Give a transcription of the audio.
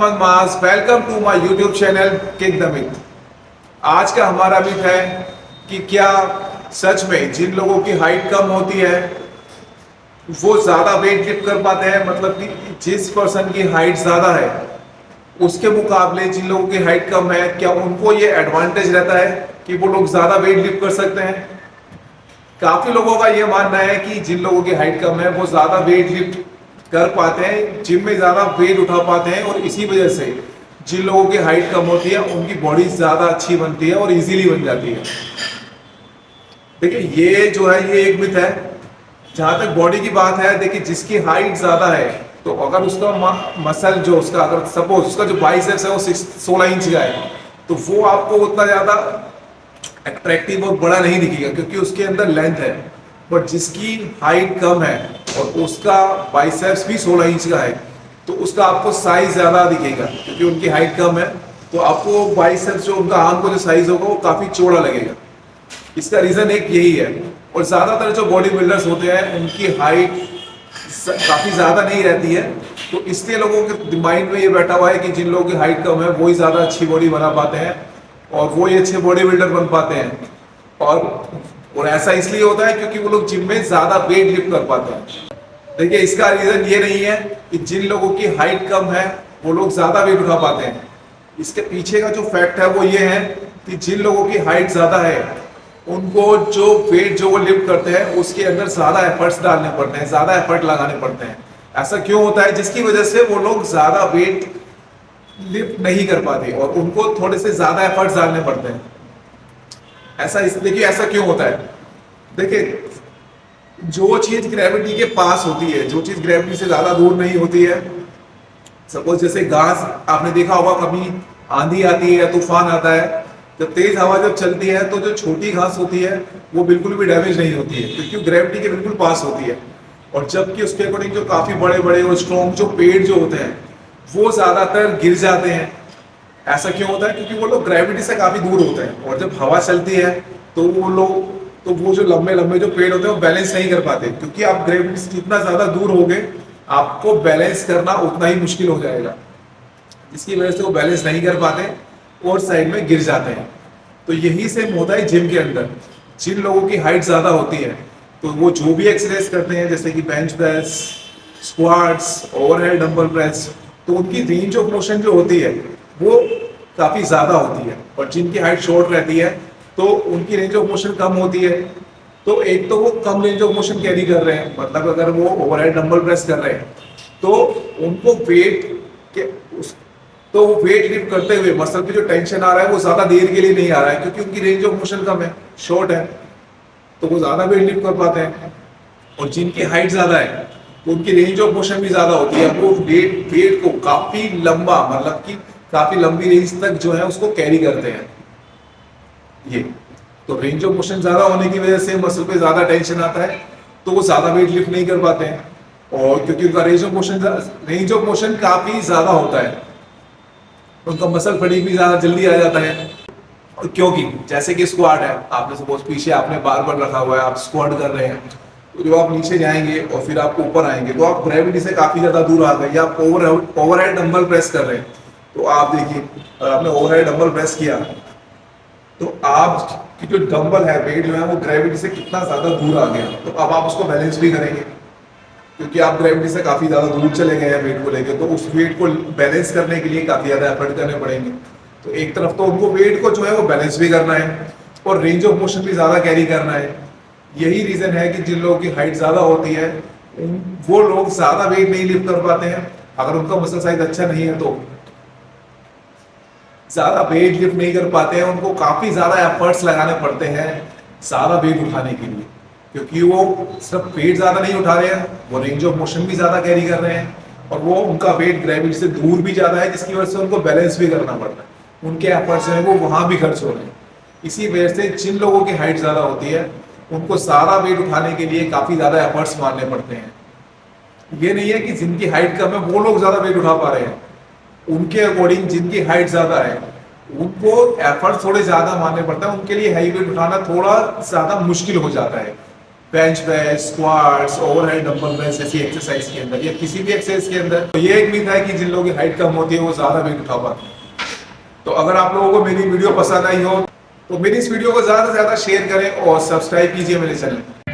Mohammad Maaz, welcome to my YouTube channel kick the myth. आज का हमारा मिथ है कि क्या सच में जिन लोगों की हाइट कम होती है वो ज्यादा वेट लिफ्ट कर पाते हैं। मतलब कि जिस पर्सन की हाइट ज्यादा है उसके मुकाबले जिन लोगों की हाइट कम है, क्या उनको ये एडवांटेज रहता है कि वो लोग ज्यादा वेट लिफ्ट कर सकते हैं। काफी लोगों का ये मानना है कि जिन लोगों की हाइट कम है वो ज्यादा वेट लिफ्ट कर पाते हैं, जिम में ज्यादा वेट उठा पाते हैं, और इसी वजह से जिन लोगों की हाइट कम होती है उनकी बॉडी ज्यादा अच्छी बनती है और इजीली बन जाती है। देखिए ये जो है ये एक मिथ है। जहां तक बॉडी की बात है, देखिए जिसकी हाइट ज्यादा है तो अगर उसका मसल जो उसका अगर सपोज उसका जो बाइसेप्स है वो 16 इंच का है तो वो आपको उतना ज्यादा अट्रैक्टिव और बड़ा नहीं दिखेगा क्योंकि उसके अंदर लेंथ है। बट जिसकी हाइट कम है और उसका बाइसेप्स भी 16 इंच का है तो उसका आपको साइज ज्यादा दिखेगा क्योंकि उनकी हाइट कम है। तो आपको बाइसेप्स जो उनका आर्म का जो साइज होगा वो काफी चौड़ा लगेगा। इसका रीजन एक यही है। और ज्यादातर जो बॉडी बिल्डर्स होते हैं उनकी हाइट काफी ज्यादा नहीं रहती है, तो इसलिए लोगों के माइंड में ये बैठा हुआ है कि जिन लोगों की हाइट कम है वो ही ज्यादा अच्छी बॉडी बना पाते हैं और वो ही अच्छे बॉडी बिल्डर बन पाते हैं। और ऐसा इसलिए होता है क्योंकि वो लोग जिम में ज्यादा वेट लिफ्ट कर पाते हैं। देखिए इसका रीजन ये नहीं है कि जिन लोगों की हाइट कम है वो लोग ज्यादा वेट उठा पाते हैं। इसके पीछे का जो फैक्ट है वो ये है कि जिन लोगों की हाइट ज्यादा है उनको जो वेट जो वो लिफ्ट करते हैं उसके अंदर ज्यादा एफर्ट्स डालने पड़ते हैं, ज्यादा एफर्ट लगाने पड़ते हैं। ऐसा क्यों होता है? जिसकी वजह से वो लोग ज्यादा वेट लिफ्ट नहीं कर पाते और उनको थोड़े से ज्यादा एफर्ट्स डालने पड़ते हैं। ऐसा देखिए ऐसा क्यों होता है। देखिए जो चीज ग्रेविटी के पास होती है, जो चीज ग्रेविटी से ज्यादा दूर नहीं होती है, सपोज जैसे घास, आपने देखा होगा कभी आंधी आती है, तूफान आता है, जब तेज हवा जब चलती है तो जो छोटी घास होती है वो बिल्कुल भी डैमेज नहीं होती है क्योंकि ग्रेविटी के बिल्कुल पास होती है। और जबकि उसके अकॉर्डिंग जो काफी बड़े बड़े और स्ट्रॉन्ग जो पेड़ जो होते हैं वो ज्यादातर गिर जाते हैं। ऐसा क्यों होता है? क्योंकि वो लोग ग्रेविटी से काफी दूर होते हैं और जब हवा चलती है तो वो जो लंबे लंबे जो पेड़ होते हैं वो बैलेंस नहीं कर पाते क्योंकि आप ग्रेविटी से जितना ज्यादा दूर होगे आपको बैलेंस करना उतना ही मुश्किल हो जाएगा, जिसकी वजह से वो बैलेंस नहीं कर पाते और साइड में गिर जाते हैं। तो यही सेम होता है जिम के अंदर। जिन लोगों की हाइट ज्यादा होती है तो वो जो भी एक्सरसाइज करते हैं जैसे कि bench press, squats, overhead dumbbell press, तो उनकी रेंज ऑफ मोशन जो होती है वो काफी ज्यादा होती है। और जिनकी हाइट शॉर्ट रहती है तो उनकी रेंज ऑफ मोशन कम होती है। तो एक तो वो कम रेंज ऑफ मोशन कैरी कर रहे हैं, मतलब अगर वो ओवरहेड डंबल प्रेस कर रहे हैं तो उनको वेट लिफ्ट करते हुए मसल पे जो टेंशन आ रहा है वो ज्यादा देर के लिए नहीं आ रहा है क्योंकि उनकी रेंज ऑफ मोशन कम है, शॉर्ट है, तो वो ज्यादा वेट लिफ्ट कर पाते हैं। और जिनकी हाइट ज्यादा है तो उनकी रेंज ऑफ मोशन भी ज्यादा होती है, वो वेट को काफी लंबा, मतलब कि काफी लंबी रेंज तक जो है उसको कैरी करते हैं। ये तो रेंज ऑफ मोशन ज्यादा होने की वजह से मसल पे ज्यादा टेंशन आता है तो वो ज्यादा वेट लिफ्ट नहीं कर पाते हैं। और क्योंकि उनका रेंज ऑफ मोशन काफी ज्यादा होता है उनका मसल फटीग भी ज्यादा जल्दी आ जाता है। और क्योंकि जैसे कि स्क्वाट है, आपने सपोज पीछे आपने बारबेल रखा हुआ है, आप स्क्वाट कर रहे हैं, तो जब आप नीचे जाएंगे और फिर आप ऊपर आएंगे तो आप ग्रेविटी से काफी ज्यादा दूर आ गए। या आप ओवरहेड डंबल प्रेस कर रहे हैं तो आप देखिए अगर आपने ओवरहेड डंबल प्रेस किया तो आपकी जो डंबल है, वेट जो है वो ग्रेविटी से कितना ज्यादा दूर आ गया। तो अब आप उसको बैलेंस भी करेंगे क्योंकि आप ग्रेविटी से काफी ज्यादा दूर चले गए हैं वेट को लेकर, तो उस वेट को बैलेंस करने के लिए काफी ज्यादा एफर्ट करने पड़ेंगे। तो एक तरफ तो उनको वेट को जो है वो बैलेंस भी करना है और रेंज ऑफ मोशन भी ज्यादा कैरी करना है। यही रीजन है कि जिन लोगों की हाइट ज्यादा होती है वो लोग ज्यादा वेट नहीं लिफ्ट कर पाते हैं। अगर उनका मसल साइज अच्छा नहीं है तो ज्यादा वेट लिफ्ट नहीं कर पाते हैं, उनको काफी ज्यादा एफर्ट्स लगाने पड़ते हैं ज्यादा वेट उठाने के लिए क्योंकि वो सिर्फ वेट ज्यादा नहीं उठा रहे हैं, वो रेंज ऑफ मोशन भी ज्यादा कैरी कर रहे हैं और वो उनका वेट ग्रेविटी से दूर भी ज्यादा है, जिसकी वजह से उनको बैलेंस भी करना पड़ता है। उनके एफर्ट्स हैं वो वहां भी खर्च हो रहे हैं। इसी वजह से जिन लोगों की हाइट ज्यादा होती है उनको सारा वेट उठाने के लिए काफी ज्यादा एफर्ट्स मारने पड़ते हैं। ये नहीं है कि जिनकी हाइट कम है वो लोग ज्यादा वेट उठा पा रहे हैं, उनके अकॉर्डिंग जिनकी हाइट ज्यादा है उनको एफर्ट थोड़े ज्यादा मारने पड़ता है, उनके लिए हैवी वेट उठाना थोड़ा ज्यादा मुश्किल हो जाता है। Bench press, squats, overhead dumbbell press जैसी एक्सरसाइज के अंदर या किसी भी एक्सरसाइज के अंदर। तो ये एक मिथ है कि जिन लोगों की हाइट कम होती है वो ज़्यादा वेट उठा पाते हैं। तो अगर आप लोगों को मेरी वीडियो पसंद आई हो तो मेरी इस वीडियो को ज़्यादा से ज़्यादा शेयर करें और सब्सक्राइब कीजिए मेरे चैनल।